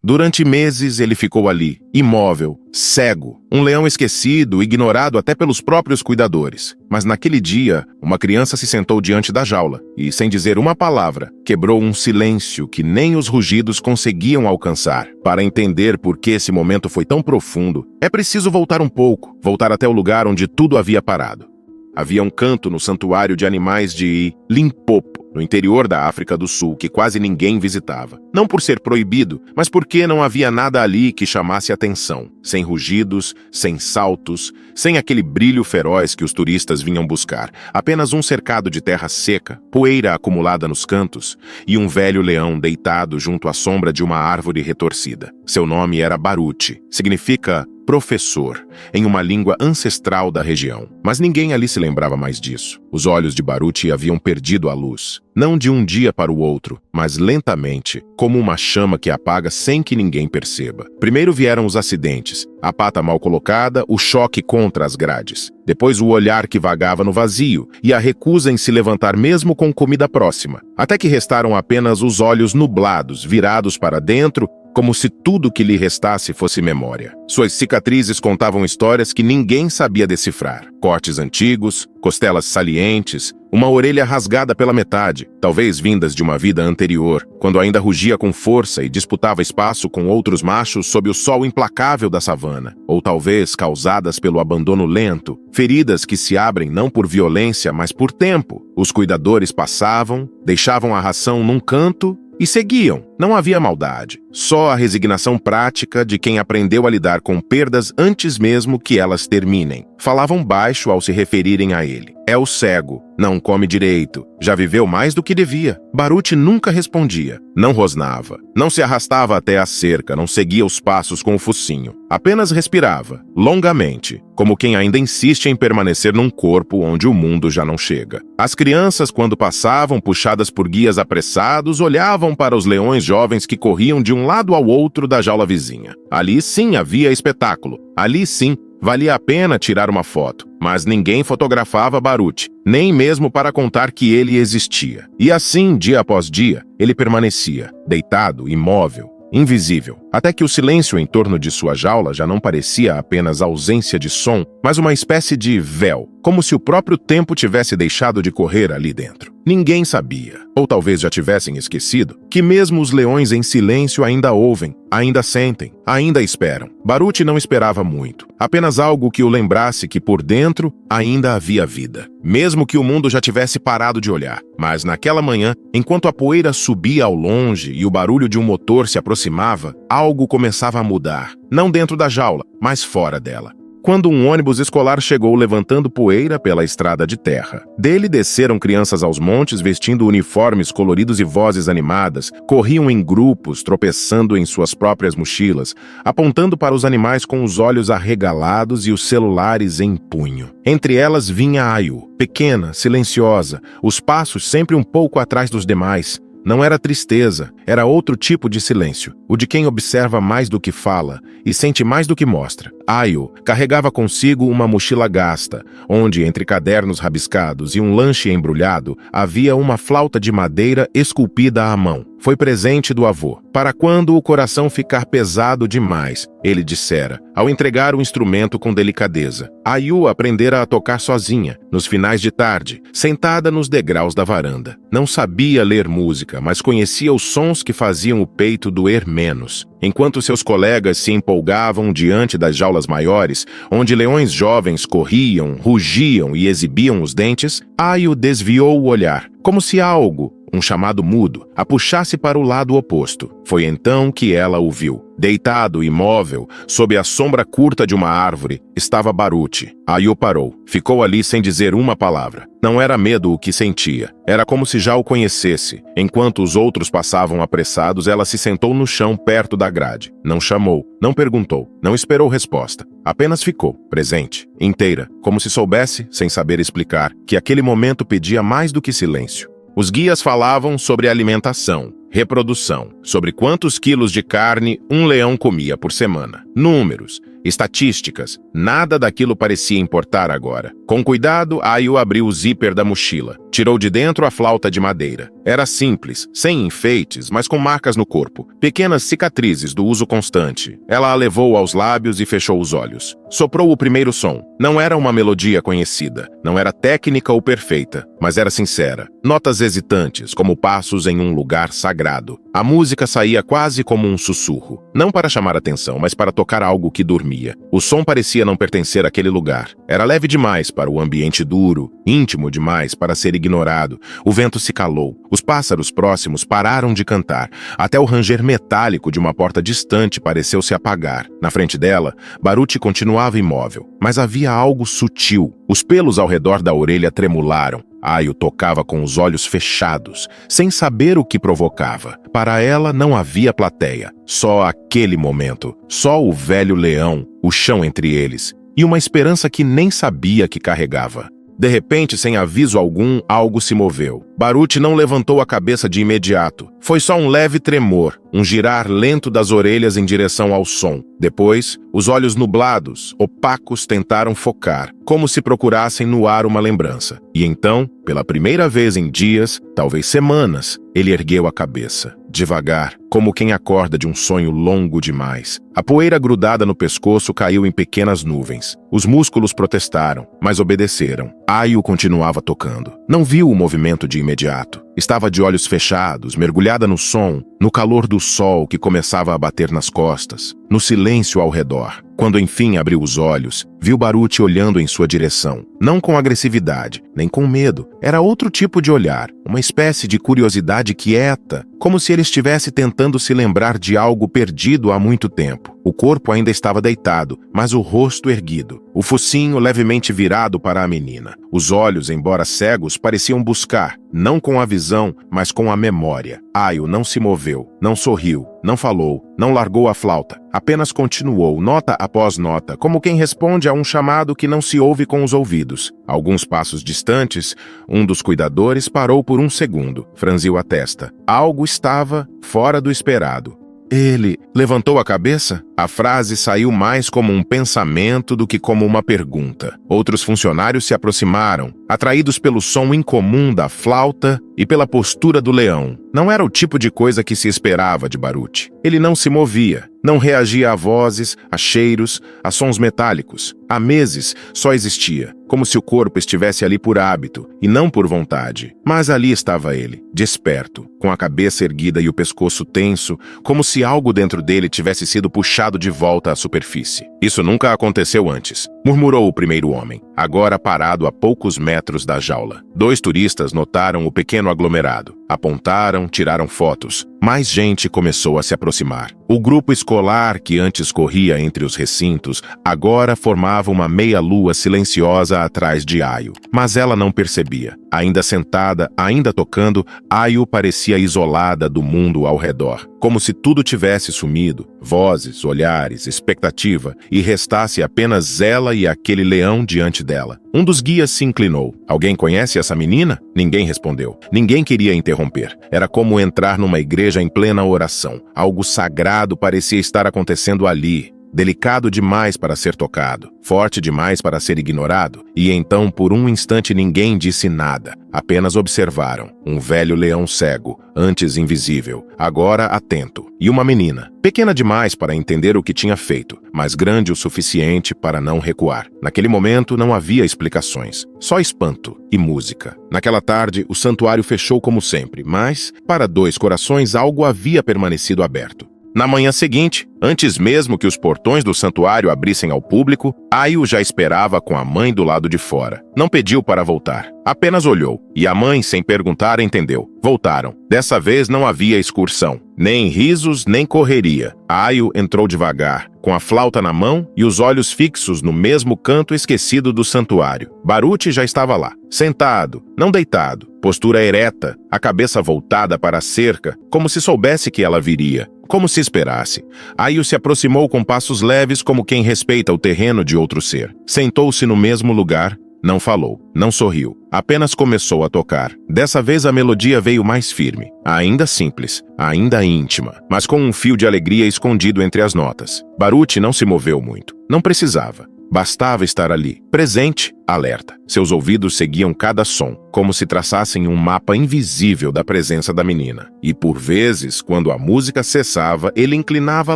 Durante meses ele ficou ali, imóvel, cego, um leão esquecido, ignorado até pelos próprios cuidadores. Mas naquele dia, uma criança se sentou diante da jaula e, sem dizer uma palavra, quebrou um silêncio que nem os rugidos conseguiam alcançar. Para entender por que esse momento foi tão profundo, é preciso voltar um pouco, voltar até o lugar onde tudo havia parado. Havia um canto no santuário de animais de Limpopo, no interior da África do Sul, que quase ninguém visitava. Não por ser proibido, mas porque não havia nada ali que chamasse atenção. Sem rugidos, sem saltos, sem aquele brilho feroz que os turistas vinham buscar. Apenas um cercado de terra seca, poeira acumulada nos cantos, e um velho leão deitado junto à sombra de uma árvore retorcida. Seu nome era Baruti. Significa professor, em uma língua ancestral da região. Mas ninguém ali se lembrava mais disso. Os olhos de Baruti haviam perdido a luz. Não de um dia para o outro, mas lentamente, como uma chama que apaga sem que ninguém perceba. Primeiro vieram os acidentes, a pata mal colocada, o choque contra as grades. Depois o olhar que vagava no vazio e a recusa em se levantar mesmo com comida próxima. Até que restaram apenas os olhos nublados, virados para dentro, como se tudo que lhe restasse fosse memória. Suas cicatrizes contavam histórias que ninguém sabia decifrar. Cortes antigos, costelas salientes, uma orelha rasgada pela metade, talvez vindas de uma vida anterior, quando ainda rugia com força e disputava espaço com outros machos sob o sol implacável da savana, ou talvez causadas pelo abandono lento, feridas que se abrem não por violência, mas por tempo. Os cuidadores passavam, deixavam a ração num canto e seguiam. Não havia maldade, só a resignação prática de quem aprendeu a lidar com perdas antes mesmo que elas terminem. Falavam baixo ao se referirem a ele. É o cego, não come direito, já viveu mais do que devia. Baruti nunca respondia, não rosnava, não se arrastava até a cerca, não seguia os passos com o focinho. Apenas respirava, longamente, como quem ainda insiste em permanecer num corpo onde o mundo já não chega. As crianças, quando passavam, puxadas por guias apressados, olhavam para os leões jovens que corriam de um lado ao outro da jaula vizinha. Ali sim havia espetáculo. Ali sim valia a pena tirar uma foto. Mas ninguém fotografava Baruti, nem mesmo para contar que ele existia. E assim, dia após dia, ele permanecia, deitado, imóvel, invisível, até que o silêncio em torno de sua jaula já não parecia apenas ausência de som, mas uma espécie de véu, como se o próprio tempo tivesse deixado de correr ali dentro. Ninguém sabia, ou talvez já tivessem esquecido, que mesmo os leões em silêncio ainda ouvem, ainda sentem, ainda esperam. Baruti não esperava muito, apenas algo que o lembrasse que por dentro ainda havia vida, mesmo que o mundo já tivesse parado de olhar. Mas naquela manhã, enquanto a poeira subia ao longe e o barulho de um motor se aproximava, algo começava a mudar, não dentro da jaula, mas fora dela. Quando um ônibus escolar chegou levantando poeira pela estrada de terra. Dele desceram crianças aos montes vestindo uniformes coloridos e vozes animadas, corriam em grupos, tropeçando em suas próprias mochilas, apontando para os animais com os olhos arregalados e os celulares em punho. Entre elas vinha Ayu, pequena, silenciosa, os passos sempre um pouco atrás dos demais. Não era tristeza, era outro tipo de silêncio, o de quem observa mais do que fala e sente mais do que mostra. Ayu carregava consigo uma mochila gasta, onde, entre cadernos rabiscados e um lanche embrulhado, havia uma flauta de madeira esculpida à mão. Foi presente do avô, para quando o coração ficar pesado demais, ele dissera, ao entregar o instrumento com delicadeza. Ayu aprendera a tocar sozinha, nos finais de tarde, sentada nos degraus da varanda. Não sabia ler música, mas conhecia os sons que faziam o peito doer menos. Enquanto seus colegas se empolgavam diante das jaulas maiores, onde leões jovens corriam, rugiam e exibiam os dentes, Ayu desviou o olhar, como se algo, um chamado mudo, a puxasse para o lado oposto. Foi então que ela o viu. Deitado, imóvel, sob a sombra curta de uma árvore, estava Baruti. Ayu parou. Ficou ali sem dizer uma palavra. Não era medo o que sentia. Era como se já o conhecesse. Enquanto os outros passavam apressados, ela se sentou no chão perto da grade. Não chamou, não perguntou, não esperou resposta. Apenas ficou, presente, inteira, como se soubesse, sem saber explicar, que aquele momento pedia mais do que silêncio. Os guias falavam sobre alimentação, reprodução, sobre quantos quilos de carne um leão comia por semana. números, estatísticas. Nada daquilo parecia importar agora. Com cuidado, Ayu abriu o zíper da mochila. Tirou de dentro a flauta de madeira. Era simples, sem enfeites, mas com marcas no corpo. Pequenas cicatrizes do uso constante. Ela a levou aos lábios e fechou os olhos. Soprou o primeiro som. Não era uma melodia conhecida. Não era técnica ou perfeita, mas era sincera. Notas hesitantes, como passos em um lugar sagrado. A música saía quase como um sussurro. Não para chamar atenção, mas para tocar algo que dormia. O som parecia não pertencer àquele lugar. Era leve demais para o ambiente duro, íntimo demais para ser ignorado. O vento se calou. Os pássaros próximos pararam de cantar. Até o ranger metálico de uma porta distante pareceu se apagar. Na frente dela, Baruch continuava imóvel. Mas havia algo sutil. Os pelos ao redor da orelha tremularam. Ayu tocava com os olhos fechados, sem saber o que provocava. Para ela não havia plateia. Só aquele momento. Só o velho leão, o chão entre eles. E uma esperança que nem sabia que carregava. De repente, sem aviso algum, algo se moveu. Baruch não levantou a cabeça de imediato. Foi só um leve tremor, um girar lento das orelhas em direção ao som. Depois, os olhos nublados, opacos, tentaram focar, como se procurassem no ar uma lembrança. E então, pela primeira vez em dias, talvez semanas, ele ergueu a cabeça. Devagar, como quem acorda de um sonho longo demais. A poeira grudada no pescoço caiu em pequenas nuvens. Os músculos protestaram, mas obedeceram. Ayu continuava tocando. Não viu o movimento de imediato. Estava de olhos fechados, mergulhada no som, no calor do sol que começava a bater nas costas, no silêncio ao redor. Quando enfim abriu os olhos, viu Baruch olhando em sua direção. Não com agressividade, nem com medo. Era outro tipo de olhar, uma espécie de curiosidade quieta, como se ele estivesse tentando se lembrar de algo perdido há muito tempo. O corpo ainda estava deitado, mas o rosto erguido, o focinho levemente virado para a menina. Os olhos, embora cegos, pareciam buscar, não com a visão, mas com a memória. Ayu não se moveu, não sorriu, não falou, não largou a flauta. Apenas continuou, nota após nota, como quem responde a um chamado que não se ouve com os ouvidos. Alguns passos distantes, um dos cuidadores parou por um segundo, franziu a testa. Algo estava fora do esperado. Ele levantou a cabeça? A frase saiu mais como um pensamento do que como uma pergunta. Outros funcionários se aproximaram, atraídos pelo som incomum da flauta e pela postura do leão. Não era o tipo de coisa que se esperava de Baruch. Ele não se movia, não reagia a vozes, a cheiros, a sons metálicos. Há meses só existia, como se o corpo estivesse ali por hábito e não por vontade. Mas ali estava ele, desperto, com a cabeça erguida e o pescoço tenso, como se algo dentro dele tivesse sido puxado de volta à superfície. Isso nunca aconteceu antes, murmurou o primeiro homem, agora parado a poucos metros da jaula. 2 turistas notaram o pequeno aglomerado. Apontaram, tiraram fotos. Mais gente começou a se aproximar. O grupo escolar que antes corria entre os recintos, agora formava uma meia-lua silenciosa atrás de Ayu. Mas ela não percebia. Ainda sentada, ainda tocando, Ayu parecia isolada do mundo ao redor. Como se tudo tivesse sumido. Vozes, olhares, expectativa. E restasse apenas ela e aquele leão diante dela. Um dos guias se inclinou. Alguém conhece essa menina? Ninguém respondeu. Ninguém queria interromper. Era como entrar numa igreja em plena oração. Algo sagrado parecia estar acontecendo ali. Delicado demais para ser tocado, forte demais para ser ignorado, e então por um instante ninguém disse nada, apenas observaram. Um velho leão cego, antes invisível, agora atento, e uma menina, pequena demais para entender o que tinha feito, mas grande o suficiente para não recuar. Naquele momento não havia explicações, só espanto e música. Naquela tarde, o santuário fechou como sempre, mas, para 2 corações, algo havia permanecido aberto. Na manhã seguinte, antes mesmo que os portões do santuário abrissem ao público, Ayu já esperava com a mãe do lado de fora. Não pediu para voltar, apenas olhou, e a mãe, sem perguntar, entendeu. Voltaram. Dessa vez não havia excursão, nem risos, nem correria. Ayu entrou devagar, com a flauta na mão e os olhos fixos no mesmo canto esquecido do santuário. Baruch já estava lá, sentado, não deitado, postura ereta, a cabeça voltada para a cerca, como se soubesse que ela viria. Como se esperasse. Ayu se aproximou com passos leves como quem respeita o terreno de outro ser. Sentou-se no mesmo lugar, Não falou, não sorriu, apenas começou a tocar. Dessa vez a melodia veio mais firme, ainda simples, ainda íntima, mas com um fio de alegria escondido entre as notas. Baruch não se moveu muito, não precisava. Bastava estar ali, presente, alerta. Seus ouvidos seguiam cada som, como se traçassem um mapa invisível da presença da menina. E por vezes, quando a música cessava, ele inclinava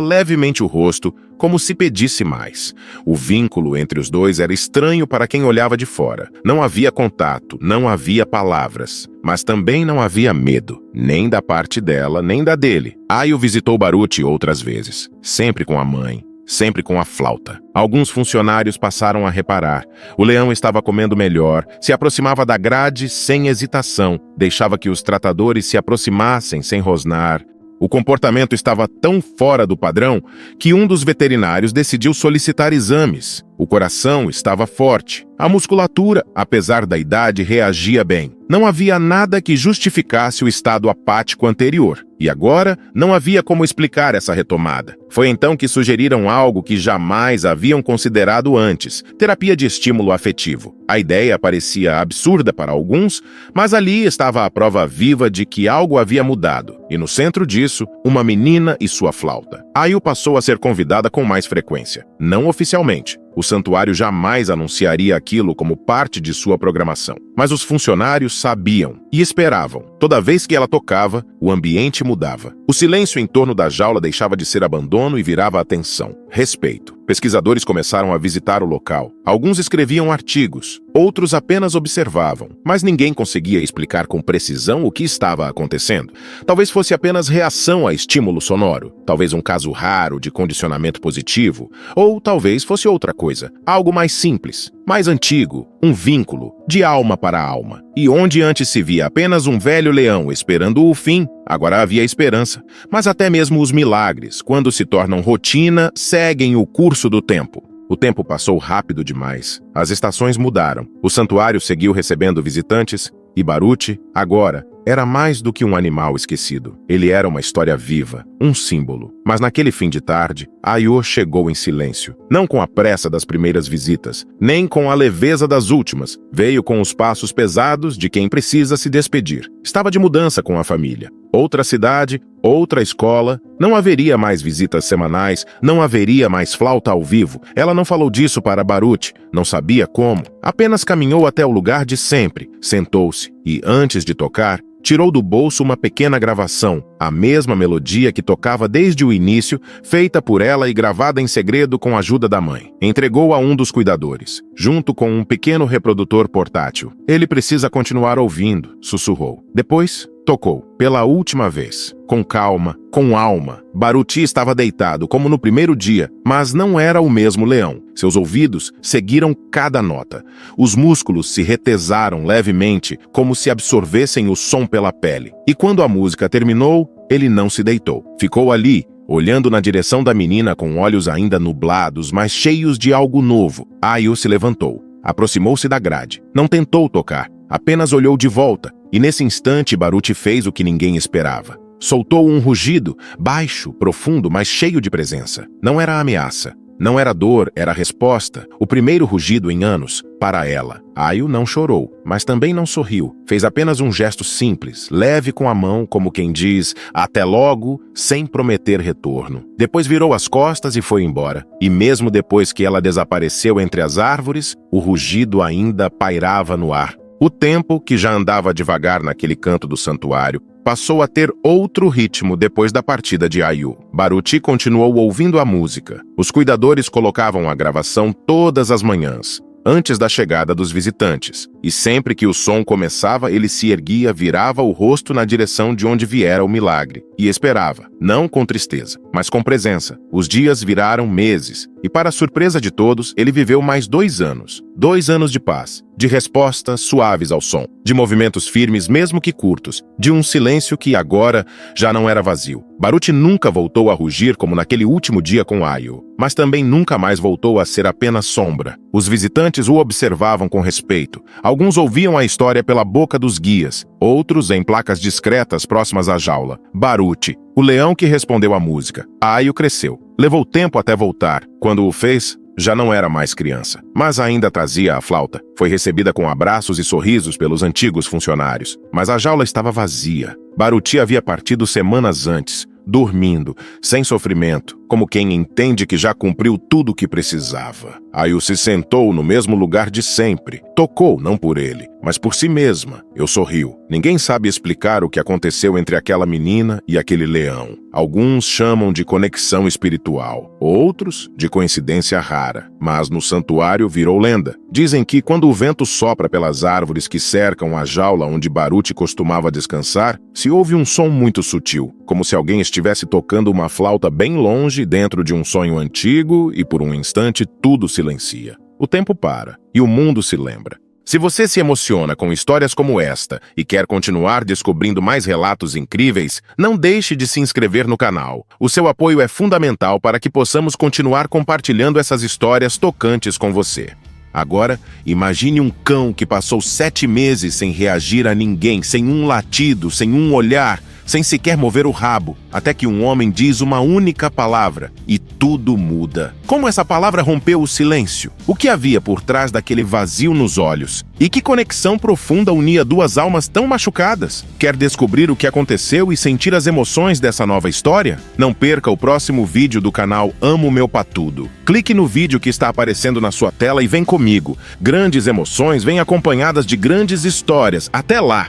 levemente o rosto, como se pedisse mais. O vínculo entre os dois era estranho para quem olhava de fora. Não havia contato, não havia palavras. Mas também não havia medo, nem da parte dela, nem da dele. Ayo visitou Baruch outras vezes, sempre com a mãe. Sempre com a flauta. Alguns funcionários passaram a reparar. O leão estava comendo melhor, se aproximava da grade sem hesitação, deixava que os tratadores se aproximassem sem rosnar. O comportamento estava tão fora do padrão que um dos veterinários decidiu solicitar exames. O coração estava forte. A musculatura, apesar da idade, reagia bem. Não havia nada que justificasse o estado apático anterior. E agora, não havia como explicar essa retomada. Foi então que sugeriram algo que jamais haviam considerado antes: terapia de estímulo afetivo. A ideia parecia absurda para alguns, mas ali estava a prova viva de que algo havia mudado. E no centro disso, uma menina e sua flauta. Ayo passou a ser convidada com mais frequência. Não oficialmente. O santuário jamais anunciaria aquilo como parte de sua programação. Mas os funcionários sabiam e esperavam. Toda vez que ela tocava, o ambiente mudava. O silêncio em torno da jaula deixava de ser abandono e virava atenção, respeito. Pesquisadores começaram a visitar o local. Alguns escreviam artigos, outros apenas observavam, mas ninguém conseguia explicar com precisão o que estava acontecendo. Talvez fosse apenas reação a estímulo sonoro, talvez um caso raro de condicionamento positivo, ou talvez fosse outra coisa, algo mais simples, mais antigo, um vínculo, de alma para alma. E onde antes se via apenas um velho leão esperando o fim, agora havia esperança. Mas até mesmo os milagres, quando se tornam rotina, seguem o curso do tempo. O tempo passou rápido demais. As estações mudaram. O santuário seguiu recebendo visitantes e Baruch, agora, era mais do que um animal esquecido. Ele era uma história viva, um símbolo. Mas naquele fim de tarde, Ayo chegou em silêncio. Não com a pressa das primeiras visitas, nem com a leveza das últimas. Veio com os passos pesados de quem precisa se despedir. Estava de mudança com a família. Outra cidade, outra escola. Não haveria mais visitas semanais, não haveria mais flauta ao vivo. Ela não falou disso para Baruch, não sabia como. Apenas caminhou até o lugar de sempre, sentou-se e, antes de tocar, tirou do bolso uma pequena gravação, a mesma melodia que tocava desde o início, feita por ela e gravada em segredo com a ajuda da mãe. Entregou a um dos cuidadores, junto com um pequeno reprodutor portátil. Ele precisa continuar ouvindo, sussurrou. Depois, tocou, pela última vez, com calma, com alma. Baruch estava deitado, como no primeiro dia, mas não era o mesmo leão. Seus ouvidos seguiram cada nota. Os músculos se retesaram levemente, como se absorvessem o som pela pele. E quando a música terminou, ele não se deitou. Ficou ali, olhando na direção da menina com olhos ainda nublados, mas cheios de algo novo. Ayo se levantou, aproximou-se da grade. Não tentou tocar, apenas olhou de volta. E nesse instante, Baruch fez o que ninguém esperava. Soltou um rugido, baixo, profundo, mas cheio de presença. Não era ameaça. Não era dor, era resposta. O primeiro rugido em anos, para ela. Ayo não chorou, mas também não sorriu. Fez apenas um gesto simples, leve com a mão, como quem diz, até logo, sem prometer retorno. Depois virou as costas e foi embora. E mesmo depois que ela desapareceu entre as árvores, o rugido ainda pairava no ar. O tempo, que já andava devagar naquele canto do santuário, passou a ter outro ritmo depois da partida de Ayo. Baruch continuou ouvindo a música. Os cuidadores colocavam a gravação todas as manhãs, antes da chegada dos visitantes. E sempre que o som começava, ele se erguia, virava o rosto na direção de onde viera o milagre. E esperava, não com tristeza, mas com presença. Os dias viraram meses. E para a surpresa de todos, ele viveu mais 2 anos. 2 anos de paz, de respostas suaves ao som, de movimentos firmes mesmo que curtos, de um silêncio que agora já não era vazio. Baruch nunca voltou a rugir como naquele último dia com Ayo, mas também nunca mais voltou a ser apenas sombra. Os visitantes o observavam com respeito. Alguns ouviam a história pela boca dos guias, outros em placas discretas próximas à jaula. Baruch, o leão que respondeu à música. Ayo cresceu. Levou tempo até voltar. Quando o fez, Já não era mais criança, mas ainda trazia a flauta. Foi recebida com abraços e sorrisos pelos antigos funcionários. Mas a jaula estava vazia. Baruti havia partido semanas antes, dormindo, sem sofrimento, como quem entende que já cumpriu tudo o que precisava. Ayu se sentou no mesmo lugar de sempre. Tocou, não por ele, mas por si mesma. Eu sorriu. Ninguém sabe explicar o que aconteceu entre aquela menina e aquele leão. Alguns chamam de conexão espiritual, outros de coincidência rara. Mas no santuário virou lenda. Dizem que quando o vento sopra pelas árvores que cercam a jaula onde Baruti costumava descansar, se ouve um som muito sutil, como se alguém estivesse tocando uma flauta bem longe dentro de um sonho antigo e por um instante tudo silencia. O tempo para e o mundo se lembra. Se você se emociona com histórias como esta e quer continuar descobrindo mais relatos incríveis, não deixe de se inscrever no canal. O seu apoio é fundamental para que possamos continuar compartilhando essas histórias tocantes com você. Agora, imagine um cão que passou 7 meses sem reagir a ninguém, sem um latido, sem um olhar, sem sequer mover o rabo, até que um homem diz uma única palavra e tudo muda. Como essa palavra rompeu o silêncio? O que havia por trás daquele vazio nos olhos? E que conexão profunda unia duas almas tão machucadas? Quer descobrir o que aconteceu e sentir as emoções dessa nova história? Não perca o próximo vídeo do canal Amo Meu Patudo. Clique no vídeo que está aparecendo na sua tela e vem comigo. Grandes emoções vêm acompanhadas de grandes histórias. Até lá!